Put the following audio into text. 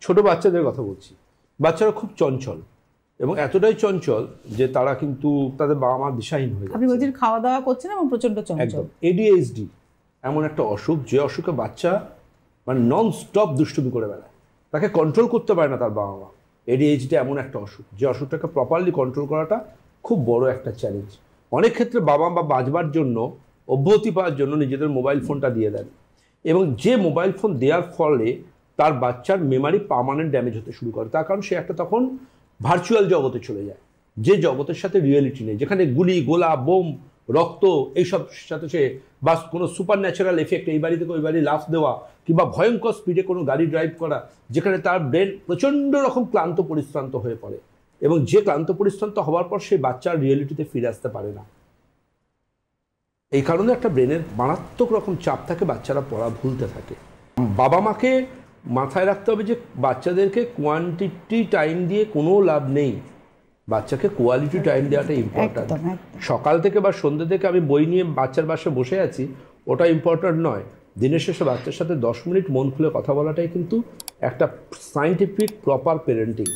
ছোট বাচ্চাদের কথা বলছি, বাচ্চারা খুব চঞ্চল এবং এতটাই চঞ্চল যে তারা কিন্তু তাদের বাবা মা দিশাহীন হয়ে যায়। আপনি বলছেন খাওয়া দাওয়া করছেন এবং প্রচন্ড চঞ্চল। একদম। ADHD এমন একটা অসুখ, যে অসুখে বাচ্চা মানে নন স্টপ দুষ্টুমি করে বেড়ায়, তাকে কন্ট্রোল করতে পারে না তার বাবা মা। ADHD এমন একটা অসুখ যে অসুখটাকে প্রপারলি কন্ট্রোল করাটা খুব বড় একটা চ্যালেঞ্জ। অনেক ক্ষেত্রে বাবা মা বাঁচবার জন্য, অব্যাহতি পাওয়ার জন্য নিজেদের মোবাইল ফোনটা দিয়ে দেন, এবং যে মোবাইল ফোন দেওয়ার ফলে তার বাচ্চার মেমারি পার্মানেন্ট ড্যামেজ হতে শুরু করে। তার কারণ সে একটা তখন ভার্চুয়াল জগতে চলে যায়, যে জগতের সাথে রিয়েলিটি নেই, যেখানে গুলি গোলা বোম রক্ত এইসব সাথে সে বা কোনো সুপার ন্যাচারাল এফেক্ট, এই বাড়ি থেকে ওই বাড়ি লাফ দেওয়া কিংবা ভয়ঙ্কর স্পিডে কোনো গাড়ি ড্রাইভ করা, যেখানে তার ব্রেন প্রচণ্ড রকম ক্লান্ত পরিশ্রান্ত হয়ে পড়ে, এবং যে ক্লান্ত পরিশ্রান্ত হওয়ার পর সেই বাচ্চার রিয়েলিটিতে ফিরে আসতে পারে না। এই কারণে একটা ব্রেনের মারাত্মক রকম চাপ থাকে, বাচ্চারা পড়া ভুলতে থাকে। বাবা মাকে মাথায় রাখতে হবে যে বাচ্চাদেরকে কোয়ান্টিটি টাইম দিয়ে কোনো লাভ নেই, বাচ্চাকে কোয়ালিটি টাইম দেওয়াটা ইম্পর্ট্যান্ট। সকাল থেকে বা সন্ধ্যে থেকে আমি বই নিয়ে বাচ্চার পাশে বসে আছি, ওটা ইম্পর্ট্যান্ট নয়। দিনের শেষে বাচ্চার সাথে 10 মিনিট মন খুলে কথা বলাটাই কিন্তু একটা সায়েন্টিফিক প্রপার পেরেন্টিং।